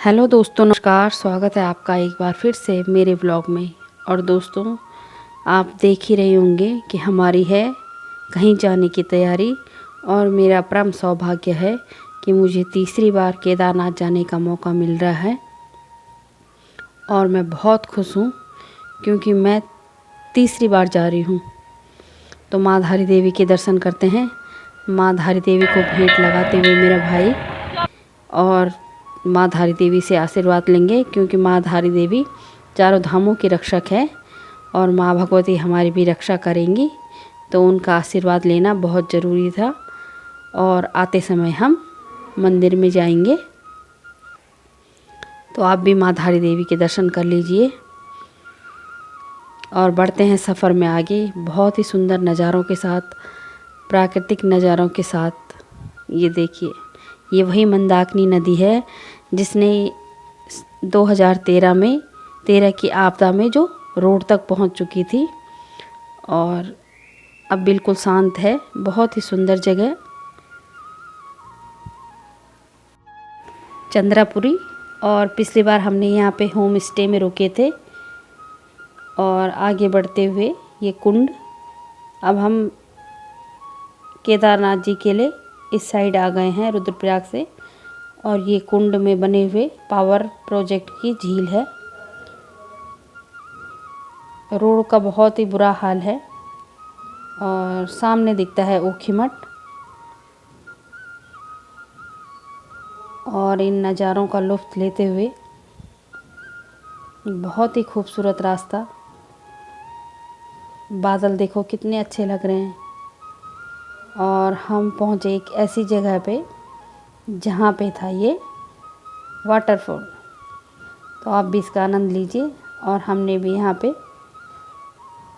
Hello दोस्तों, नमस्कार। स्वागत है आपका एक बार फिर से मेरे ब्लॉग में। और दोस्तों, आप देख ही रहे होंगे कि हमारी है कहीं जाने की तैयारी। और मेरा परम सौभाग्य है कि मुझे तीसरी बार केदारनाथ जाने का मौका मिल रहा है। और मैं बहुत खुश हूँ क्योंकि मैं तीसरी बार जा रही हूँ। तो माँ धारी देवी के दर्शन करते हैं। माँ धारी देवी को भेंट लगाते हुए मेरा भाई और माँ धारी देवी से आशीर्वाद लेंगे, क्योंकि माँ धारी देवी चारों धामों की रक्षक है और माँ भगवती हमारी भी रक्षा करेंगी। तो उनका आशीर्वाद लेना बहुत ज़रूरी था। और आते समय हम मंदिर में जाएंगे, तो आप भी माँ धारी देवी के दर्शन कर लीजिए। और बढ़ते हैं सफ़र में आगे, बहुत ही सुंदर नज़ारों के साथ, प्राकृतिक नज़ारों के साथ। ये देखिए, ये वही मंदाकिनी नदी है जिसने 2013 की आपदा में जो रोड तक पहुंच चुकी थी। और अब बिल्कुल शांत है, बहुत ही सुंदर जगह चंद्रापुरी। और पिछली बार हमने यहाँ पे होम स्टे में रुके थे। और आगे बढ़ते हुए ये कुंड, अब हम केदारनाथ जी के लिए इस साइड आ गए हैं रुद्रप्रयाग से। और ये कुंड में बने हुए पावर प्रोजेक्ट की झील है। रोड का बहुत ही बुरा हाल है। और सामने दिखता है ऊखीमठ। और इन नज़ारों का लुत्फ़ लेते हुए बहुत ही खूबसूरत रास्ता, बादल देखो कितने अच्छे लग रहे हैं। और हम पहुँचे एक ऐसी जगह पे जहाँ पे था ये वाटरफॉल। तो आप भी इसका आनंद लीजिए। और हमने भी यहाँ पे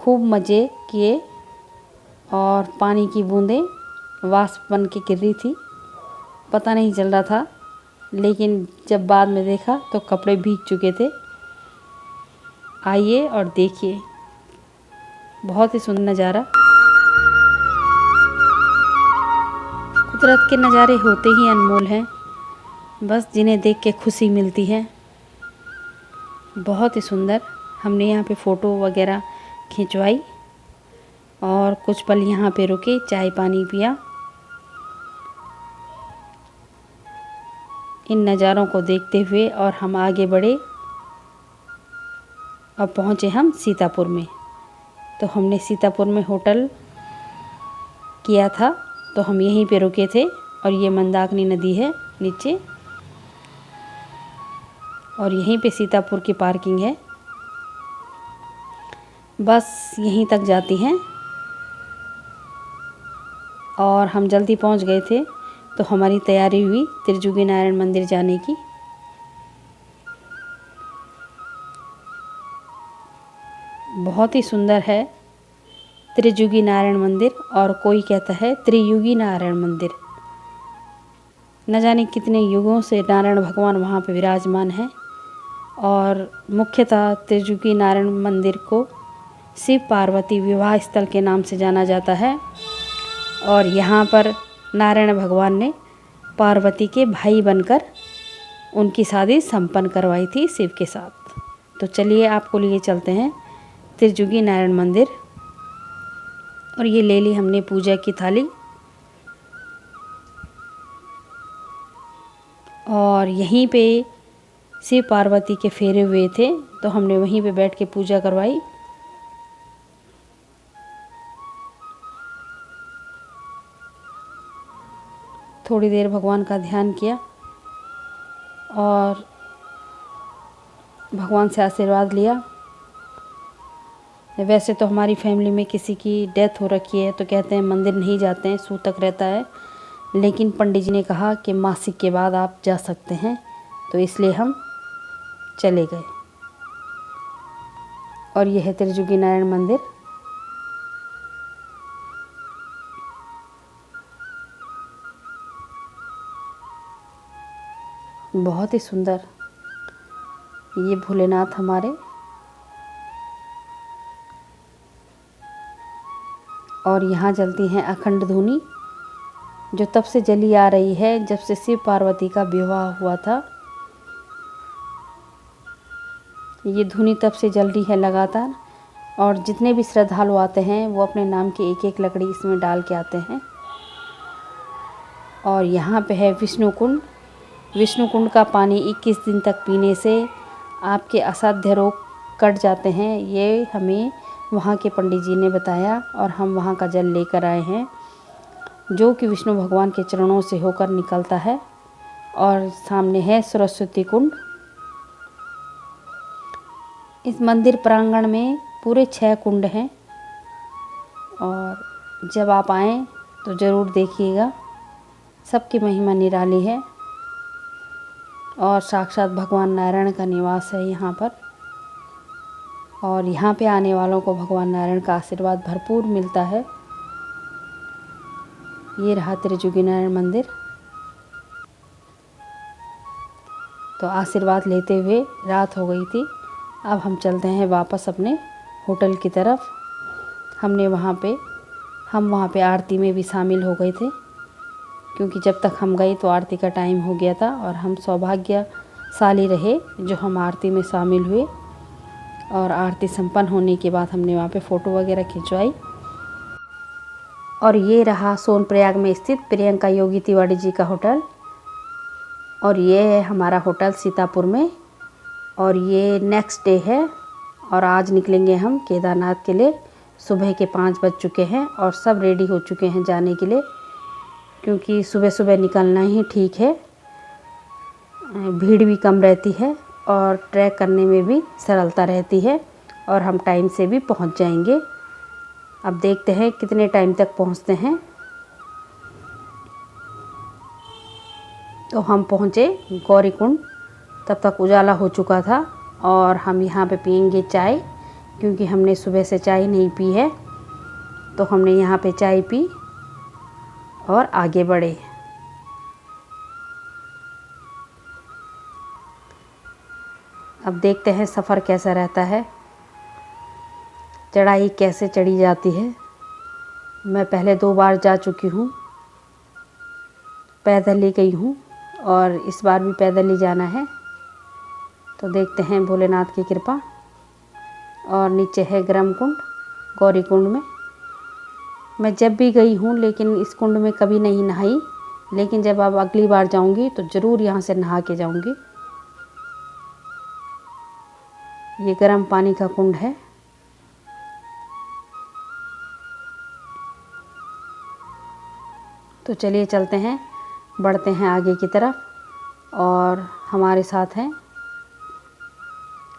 खूब मज़े किए। और पानी की बूंदें वाष्प बन के गिर रही थी, पता नहीं चल रहा था। लेकिन जब बाद में देखा तो कपड़े भीग चुके थे। आइए और देखिए, बहुत ही सुंदर नज़ारा। कुदरत के नज़ारे होते ही अनमोल हैं, बस जिन्हें देख के खुशी मिलती है। बहुत ही सुंदर। हमने यहाँ पे फ़ोटो वगैरह खिंचवाई और कुछ पल यहाँ पे रुके, चाय पानी पिया। इन नज़ारों को देखते हुए और हम आगे बढ़े। अब पहुँचे हम सीतापुर में। तो हमने सीतापुर में होटल किया था, तो हम यहीं पे रुके थे। और ये मंदाकिनी नदी है नीचे, और यहीं पे सीतापुर की पार्किंग है। बस यहीं तक जाती हैं। और हम जल्दी पहुंच गए थे, तो हमारी तैयारी हुई त्रिजुगी नारायण मंदिर जाने की। बहुत ही सुंदर है त्रिजुगी नारायण मंदिर, और कोई कहता है त्रियुगी नारायण मंदिर। न जाने कितने युगों से नारायण भगवान वहाँ पे विराजमान हैं। और मुख्यतः त्रिजुगी नारायण मंदिर को शिव पार्वती विवाह स्थल के नाम से जाना जाता है। और यहाँ पर नारायण भगवान ने पार्वती के भाई बनकर उनकी शादी संपन्न करवाई थी शिव के साथ। तो चलिए आपको लिए चलते हैं त्रिजुगी नारायण मंदिर। और ये ले ली हमने पूजा की थाली। और यहीं पे शिव पार्वती के फेरे हुए थे, तो हमने वहीं पे बैठ के पूजा करवाई। थोड़ी देर भगवान का ध्यान किया और भगवान से आशीर्वाद लिया। वैसे तो हमारी फैमिली में किसी की डेथ हो रखी है तो कहते हैं मंदिर नहीं जाते हैं, सूतक रहता है। लेकिन पंडित जी ने कहा कि मासिक के बाद आप जा सकते हैं, तो इसलिए हम चले गए। और यह है त्रिजुगी नारायण मंदिर। बहुत ही सुंदर। ये भोलेनाथ हमारे। और यहाँ जलती हैं अखंड धूनी, जो तब से जली आ रही है जब से शिव पार्वती का विवाह हुआ था। ये धुनी तब से जल रही है लगातार, और जितने भी श्रद्धालु आते हैं वो अपने नाम की एक एक लकड़ी इसमें डाल के आते हैं। और यहाँ पे है विष्णु कुंड। विष्णु कुंड का पानी 21 दिन तक पीने से आपके असाध्य रोग कट जाते हैं। ये हमें वहाँ के पंडित जी ने बताया और हम वहाँ का जल लेकर आए हैं, जो कि विष्णु भगवान के चरणों से होकर निकलता है। और सामने है सरस्वती कुंड। इस मंदिर प्रांगण में पूरे 6 कुंड हैं, और जब आप आएँ तो ज़रूर देखिएगा। सबकी महिमा निराली है और साक्षात भगवान नारायण का निवास है यहाँ पर। और यहाँ पे आने वालों को भगवान नारायण का आशीर्वाद भरपूर मिलता है। ये रहा त्रिजुगी नारायण मंदिर। तो आशीर्वाद लेते हुए रात हो गई थी। अब हम चलते हैं वापस अपने होटल की तरफ। हम वहाँ पे आरती में भी शामिल हो गए थे, क्योंकि जब तक हम गए तो आरती का टाइम हो गया था, और हम सौभाग्यशाली रहे जो हम आरती में शामिल हुए। और आरती संपन्न होने के बाद हमने वहाँ पे फ़ोटो वगैरह खिंचवाई। और ये रहा सोनप्रयाग में स्थित प्रियंका योगी तिवारी जी का होटल। और ये है हमारा होटल सीतापुर में। और ये नेक्स्ट डे है, और आज निकलेंगे हम केदारनाथ के लिए। सुबह के 5 बज चुके हैं और सब रेडी हो चुके हैं जाने के लिए, क्योंकि सुबह सुबह निकलना ही ठीक है। भीड़ भी कम रहती है और ट्रैक करने में भी सरलता रहती है, और हम टाइम से भी पहुंच जाएंगे। अब देखते हैं कितने टाइम तक पहुंचते हैं। तो हम पहुंचे गौरीकुंड, तब तक उजाला हो चुका था। और हम यहाँ पे पियेंगे चाय, क्योंकि हमने सुबह से चाय नहीं पी है। तो हमने यहाँ पे चाय पी और आगे बढ़े। अब देखते हैं सफ़र कैसा रहता है, चढ़ाई कैसे चढ़ी जाती है। मैं पहले 2 बार जा चुकी हूँ, पैदल ही गई हूँ, और इस बार भी पैदल ही जाना है। तो देखते हैं भोलेनाथ की कृपा। और नीचे है गर्म कुंड गौरी कुंड में। मैं जब भी गई हूँ लेकिन इस कुंड में कभी नहीं नहाई, लेकिन जब अब अगली बार जाऊँगी तो ज़रूर यहाँ से नहा के जाऊँगी। ये गर्म पानी का कुंड है। तो चलिए चलते हैं, बढ़ते हैं आगे की तरफ। और हमारे साथ हैं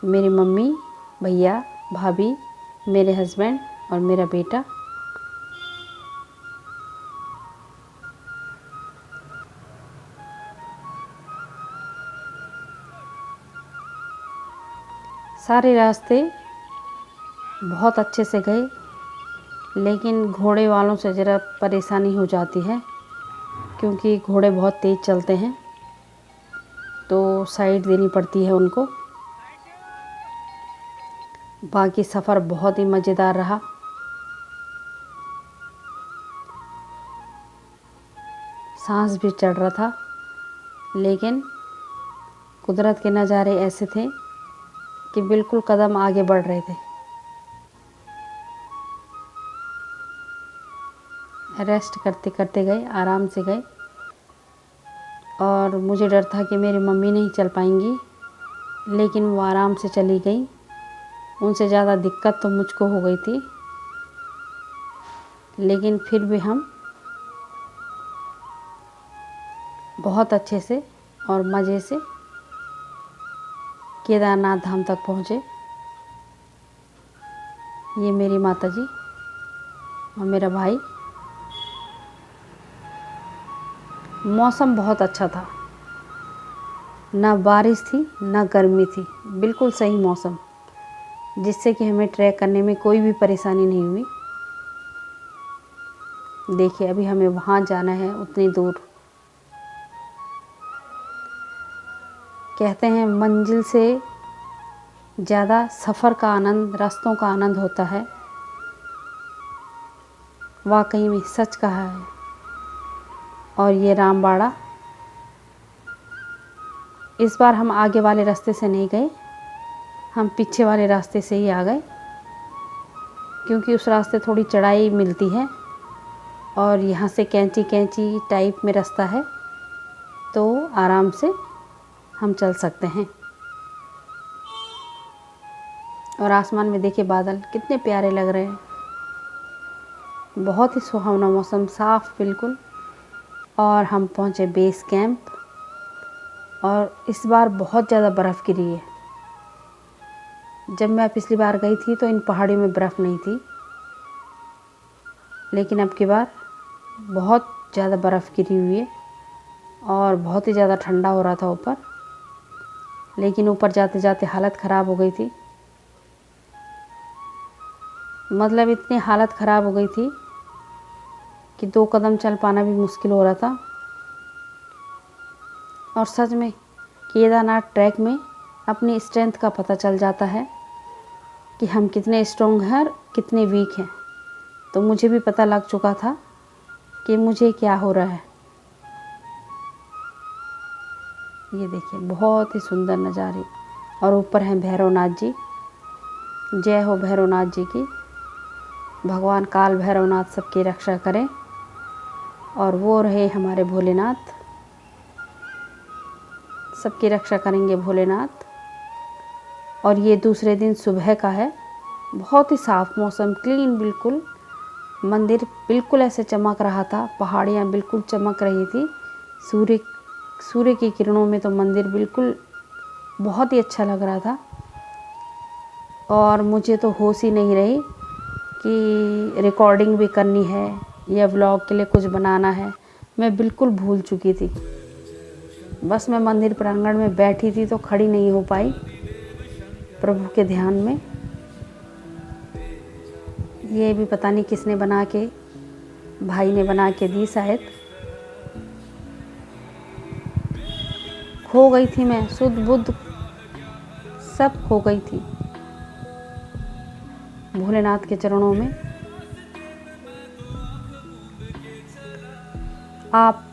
मेरी मम्मी, भैया, भाभी, मेरे हस्बैंड और मेरा बेटा। सारे रास्ते बहुत अच्छे से गए, लेकिन घोड़े वालों से ज़रा परेशानी हो जाती है, क्योंकि घोड़े बहुत तेज़ चलते हैं, तो साइड देनी पड़ती है उनको। बाकी सफ़र बहुत ही मज़ेदार रहा। सांस भी चढ़ रहा था, लेकिन कुदरत के नज़ारे ऐसे थे कि बिल्कुल कदम आगे बढ़ रहे थे। रेस्ट करते करते गए, आराम से गए। और मुझे डर था कि मेरी मम्मी नहीं चल पाएंगी, लेकिन वो आराम से चली गई। उनसे ज़्यादा दिक्कत तो मुझको हो गई थी, लेकिन फिर भी हम बहुत अच्छे से और मज़े से केदारनाथ धाम तक पहुँचे। ये मेरी माताजी और मेरा भाई। मौसम बहुत अच्छा था, ना बारिश थी ना गर्मी थी, बिल्कुल सही मौसम, जिससे कि हमें ट्रैक करने में कोई भी परेशानी नहीं हुई। देखिए अभी हमें वहाँ जाना है उतनी दूर। कहते हैं मंजिल से ज़्यादा सफ़र का आनंद, रास्तों का आनंद होता है। वाकई में सच कहा है। और ये रामबाड़ा, इस बार हम आगे वाले रास्ते से नहीं गए, हम पीछे वाले रास्ते से ही आ गए, क्योंकि उस रास्ते थोड़ी चढ़ाई मिलती है और यहाँ से कैंची कैंची टाइप में रास्ता है, तो आराम से हम चल सकते हैं। और आसमान में देखिए बादल कितने प्यारे लग रहे हैं, बहुत ही सुहावना मौसम, साफ बिल्कुल। और हम पहुँचे बेस कैंप, और इस बार बहुत ज़्यादा बर्फ़ गिरी है। जब मैं पिछली बार गई थी तो इन पहाड़ियों में बर्फ़ नहीं थी, लेकिन अब की बार बहुत ज़्यादा बर्फ़ गिरी हुई है और बहुत ही ज़्यादा ठंडा हो रहा था ऊपर। लेकिन ऊपर जाते जाते हालत ख़राब हो गई थी, मतलब इतनी हालत ख़राब हो गई थी कि 2 कदम चल पाना भी मुश्किल हो रहा था। और सच में केदारनाथ ट्रैक में अपनी स्ट्रेंथ का पता चल जाता है कि हम कितने स्ट्रॉन्ग हैं और कितने वीक हैं। तो मुझे भी पता लग चुका था कि मुझे क्या हो रहा है। ये देखिए बहुत ही सुंदर नज़ारे, और ऊपर हैं भैरवनाथ जी। जय हो भैरवनाथ जी की। भगवान काल भैरवनाथ सबकी रक्षा करें, और वो रहे हमारे भोलेनाथ, सबकी रक्षा करेंगे भोलेनाथ। और ये दूसरे दिन सुबह का है, बहुत ही साफ़ मौसम, क्लीन बिल्कुल। मंदिर बिल्कुल ऐसे चमक रहा था, पहाड़ियाँ बिल्कुल चमक रही थी सूर्य की किरणों में। तो मंदिर बिल्कुल बहुत ही अच्छा लग रहा था। और मुझे तो होश ही नहीं रही कि रिकॉर्डिंग भी करनी है या व्लॉग के लिए कुछ बनाना है। मैं बिल्कुल भूल चुकी थी। बस मैं मंदिर प्रांगण में बैठी थी तो खड़ी नहीं हो पाई प्रभु के ध्यान में। ये भी पता नहीं किसने बना के, भाई ने बना के दी शायद। खो गई थी मैं, शुद्ध बुद्ध सब खो गई थी भोलेनाथ के चरणों में। आप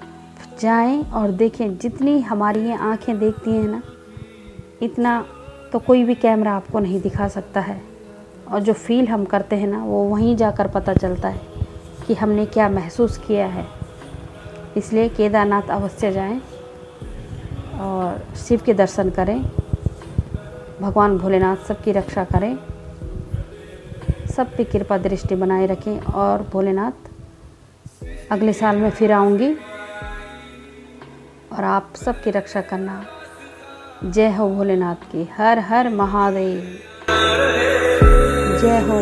जाएं और देखें, जितनी हमारी ये आँखें देखती हैं ना, इतना तो कोई भी कैमरा आपको नहीं दिखा सकता है। और जो फील हम करते हैं ना, वो वहीं जाकर पता चलता है कि हमने क्या महसूस किया है। इसलिए केदारनाथ अवश्य जाएं और शिव के दर्शन करें। भगवान भोलेनाथ सबकी रक्षा करें, सब पे कृपा दृष्टि बनाए रखें। और भोलेनाथ, अगले साल मैं फिर आऊँगी और आप सबकी रक्षा करना। जय हो भोलेनाथ की। हर हर महादेव। जय हो।